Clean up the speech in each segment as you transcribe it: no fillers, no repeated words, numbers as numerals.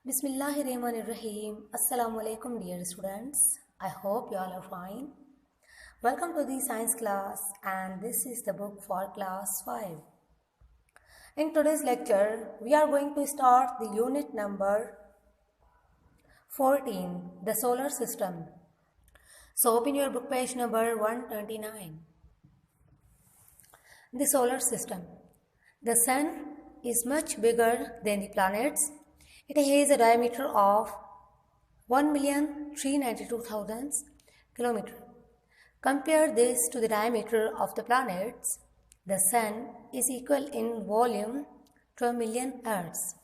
Bismillahirrahmanirrahim. Assalamu alaikum dear students. I hope you all are fine. Welcome to the science class and this is the book for class 5. In today's lecture, we are going to start the unit number 14, the solar system. So open your book page number 129. The solar system. The sun is much bigger than the planets. It has a diameter of 1,392,000 km. Compare this to the diameter of the planets. The sun is equal in volume to a million Earths.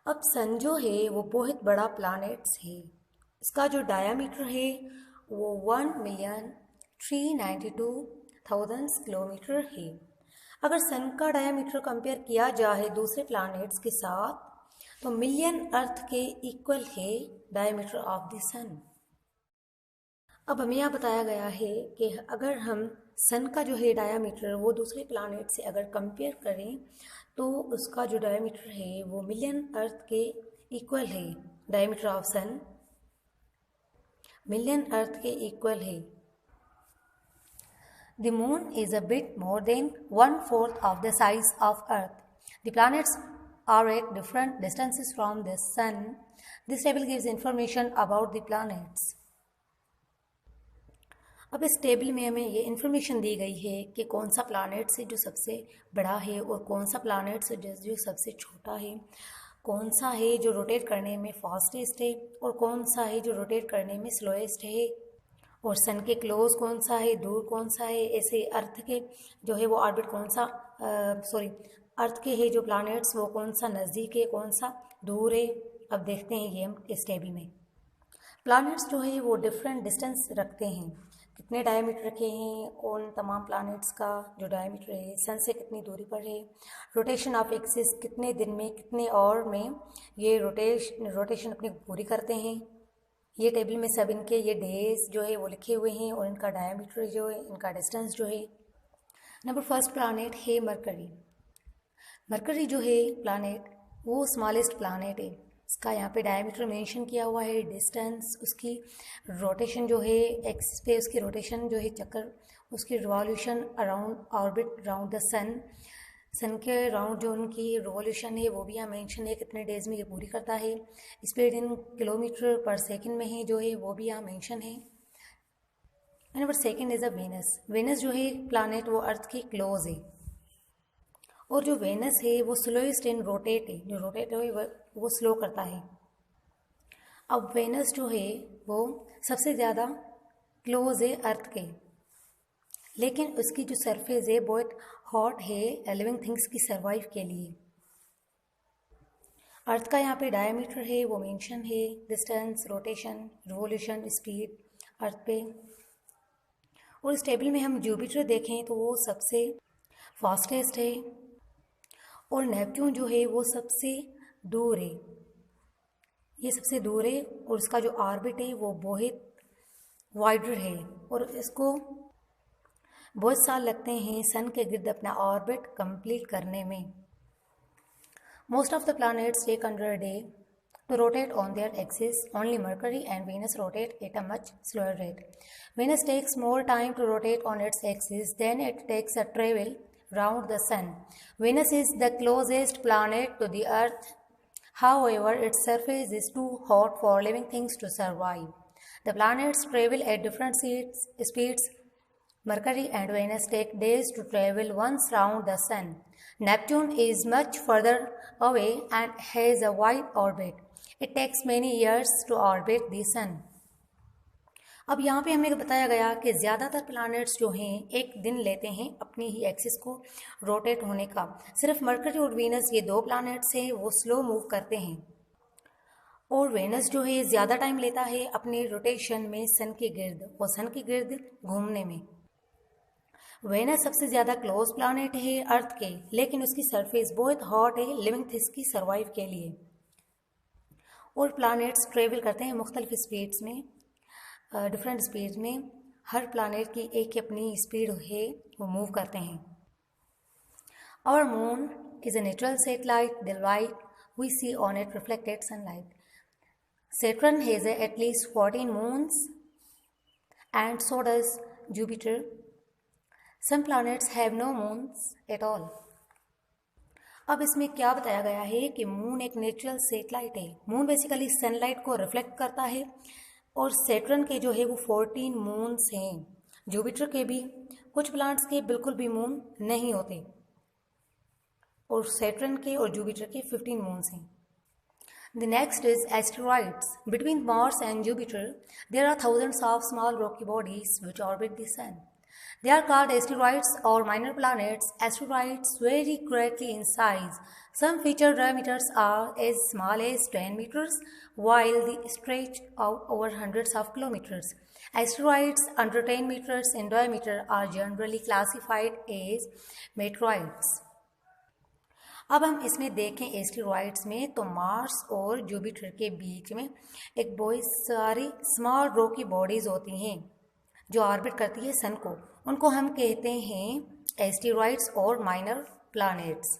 अब सन जो है वो बहुत बड़ा planets है. इसका जो diameter है वो 1,392,000 किलोमीटर है. अगर सन का डायमीटर कंपेयर किया जाए दूसरे प्लैनेट्स के साथ तो मिलियन अर्थ के इक्वल है डायमीटर ऑफ द सन. अब हमें यहाँ बताया गया है कि अगर हम सन का जो है डायमीटर वो दूसरे प्लैनेट से अगर कंपेयर करें तो उसका जो डायमीटर है वो मिलियन अर्थ के इक्वल है. डायमीटर ऑफ सन मिलियन अर्थ के इक्वल है. The moon is a bit more than 1/4 of the size of Earth. The planets are at different distances from the sun. This table gives information about the planets. अब इस table में हमें ये information दी गई है कि कौन सा प्लैनेट से जो सबसे बड़ा है और कौन सा प्लैनेट से जो सबसे छोटा है, कौन सा है जो रोटेट करने में फास्टेस्ट है और कौन सा है जो रोटेट करने में स्लोएस्ट है, और सन के क्लोज कौन सा है, दूर कौन सा है. ऐसे अर्थ के जो है वो ऑर्बिट कौन सा अर्थ के है जो प्लैनेट्स वो कौन सा नज़दीक है कौन सा दूर है. अब देखते हैं ये हम इस टेबल में. प्लैनेट्स जो है वो डिफरेंट डिस्टेंस रखते हैं. कितने डायमीटर रखे हैं उन तमाम प्लैनेट्स का जो डायमीटर है सन से कितनी दूरी पर है. रोटेशन ऑफ एक्सिस कितने दिन में कितने आवर में ये रोटेशन अपनी पूरी करते हैं. ये टेबल में सब इनके ये डेज जो है वो लिखे हुए हैं और इनका डायमीटर जो है इनका डिस्टेंस जो है. नंबर फर्स्ट प्लैनेट है मरकरी. मरकरी जो है प्लैनेट वो स्मॉलेस्ट प्लैनेट है. इसका यहाँ पे डायमीटर मेंशन किया हुआ है, डिस्टेंस, उसकी रोटेशन जो है एक्सिस पे उसकी रोटेशन जो है चक्कर, उसकी revolution around orbit around the sun, sun के राउंड जो उनकी रिवॉल्यूशन है वो भी यहाँ मेंशन है कितने डेज में ये पूरी करता है. Speed in kilometre per second में है जो है वो भी यहाँ मेंशन है. Number second is a Venus. Venus जो है प्लैनेट वो अर्थ के क्लोज है और जो वेनस है वो स्लोएस्ट इन रोटेट है. जो रोटेट है वो स्लो करता है. अब वेनस जो है वो सबसे ज़्यादा क्लोज है अर्थ के, लेकिन उसकी जो सरफेस है बहुत हॉट है लिविंग थिंग्स की सर्वाइव के लिए. अर्थ का यहाँ पे डायमीटर है वो मेंशन है, डिस्टेंस, रोटेशन, रिवॉल्यूशन, स्पीड अर्थ पे. और इस टेबल में हम जुपिटर देखें तो वो सबसे फास्टेस्ट है और नेपच्यून जो है वो सबसे दूर है. ये सबसे दूर है और उसका जो ऑर्बिट है वो बहुत वाइडर है और इसको बहुत साल लगते हैं सन के गिर्द अपना ऑर्बिट कंप्लीट करने में. Most of the planets take under a day to rotate on their axis. Only Mercury and Venus rotate at a much slower rate. Venus takes more time to rotate on its axis than it takes to travel round the sun. Venus is the closest planet to the Earth. However, its surface is too hot for living things to survive. The planets travel at different speeds. Mercury and Venus take days to travel once round the sun. Neptune is much further away and has a wide orbit. It takes many years to orbit the sun. अब यहाँ पे हमें बताया गया कि ज़्यादातर planets जो हैं एक दिन लेते हैं अपनी ही एक्सिस को रोटेट होने का. सिर्फ मरकरी और वीनस ये दो प्लैनेट्स हैं वो स्लो मूव करते हैं और वेनस जो है ज़्यादा टाइम लेता है अपने रोटेशन में सन के गिर्द और सन के गिर्द घूमने में. वेनस सबसे ज़्यादा क्लोज प्लैनेट है अर्थ के, लेकिन उसकी सरफेस बहुत हॉट है लिविंग थिंग्स की सर्वाइव के लिए. और प्लैनेट्स ट्रेवल करते हैं मुख्तलिफ स्पीड्स में, डिफरेंट स्पीड्स में. हर प्लैनेट की एक अपनी स्पीड है वो मूव करते हैं. Our moon is a natural satellite. The light we see on it reflected sunlight. Saturn has at least 14 moons, and so does Jupiter. Some planets have no moons at all. अब इसमें क्या बताया गया है कि moon एक natural satellite है. Moon basically sunlight को रिफ्लेक्ट करता है और सैटर्न के जो है वो 14 मून्स हैं. जुपिटर के भी कुछ प्लांट्स के बिल्कुल भी मून नहीं होते और सैटर्न के और जुपिटर के 15 मून्स हैं. The next is asteroids. Between Mars and Jupiter, there are thousands of small rocky bodies which orbit the Sun. They are called asteroids or minor planets. Asteroids vary greatly in size. Some feature diameters are as small as 10 meters, while they stretch out over hundreds of kilometers. Asteroids under 10 meters in diameter are generally classified as meteoroids. अब हम इसमें देखें asteroids में तो Mars और Jupiter के बीच में एक बहुत सारी स्मॉल रॉकी बॉडीज होती हैं जो ऑर्बिट करती है सन को. उनको हम कहते हैं एस्टेरॉइड्स और माइनर प्लैनेट्स.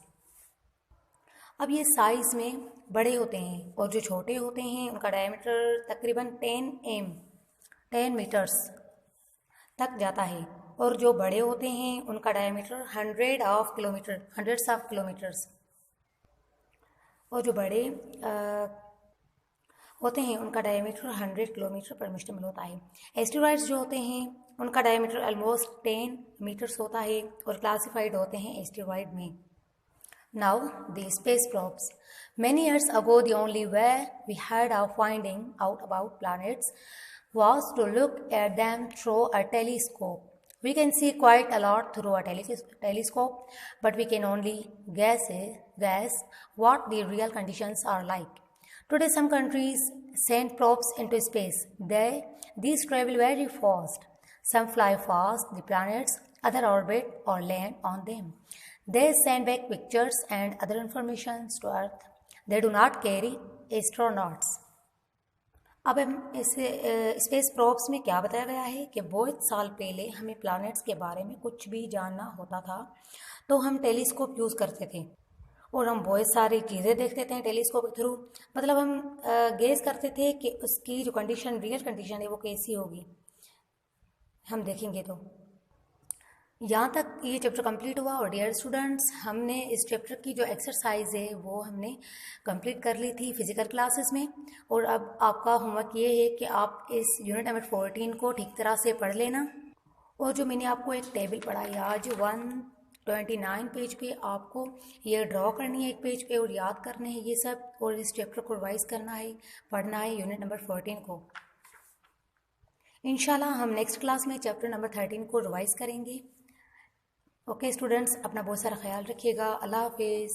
अब ये साइज में बड़े होते हैं और जो छोटे होते हैं उनका डायमीटर तकरीबन 10 मीटर्स तक जाता है और जो बड़े होते हैं उनका डायमीटर हंड्रेड्स ऑफ किलोमीटर्स और जो बड़े होते हैं उनका डायमीटर 100 किलोमीटर पर मिस्टेबल होता है. एस्टेरॉइड्स जो होते हैं उनका डायमीटर ऑलमोस्ट 10 मीटर्स होता है और क्लासिफाइड होते हैं एस्टेरॉइड में. Now the space probes. Many years ago, the only way we had of finding out about planets was to look at them through a telescope. We can see quite a lot through a telescope, but we can only guess what the real conditions are like. Today, some countries send probes into space. These travel very fast. Some fly past the planets, other orbit or land on them. They send back pictures and other information to Earth. They do not carry astronauts. अब हम इसे space probes में क्या बताया गया है कि बहुत साल पहले हमें प्लैनेट्स के बारे में कुछ भी जानना होता था तो हम टेलीस्कोप यूज़ करते थे और हम बहुत सारी चीज़ें देखते थे टेलीस्कोप के थ्रू. मतलब हम गेस करते थे कि उसकी जो कंडीशन रियल कंडीशन है वो कैसी होगी, हम देखेंगे. तो यहाँ तक ये चैप्टर कंप्लीट हुआ और डियर स्टूडेंट्स हमने इस चैप्टर की जो एक्सरसाइज है वो हमने कंप्लीट कर ली थी फिजिकल क्लासेस में. और अब आपका होमवर्क ये है कि आप इस यूनिट नंबर 14 को ठीक तरह से पढ़ लेना. और जो मैंने आपको एक टेबल पढ़ाई आज 129 पेज पे आपको ये ड्रॉ करनी है एक पेज पे और याद करने हैं ये सब और इस चैप्टर को रिवाइज करना है, पढ़ना है यूनिट नंबर 14 को. इंशाल्लाह हम नेक्स्ट क्लास में चैप्टर नंबर 13 को रिवाइज करेंगे. ओके स्टूडेंट्स, अपना बहुत सारा ख्याल रखिएगा. अल्लाह हाफिज़.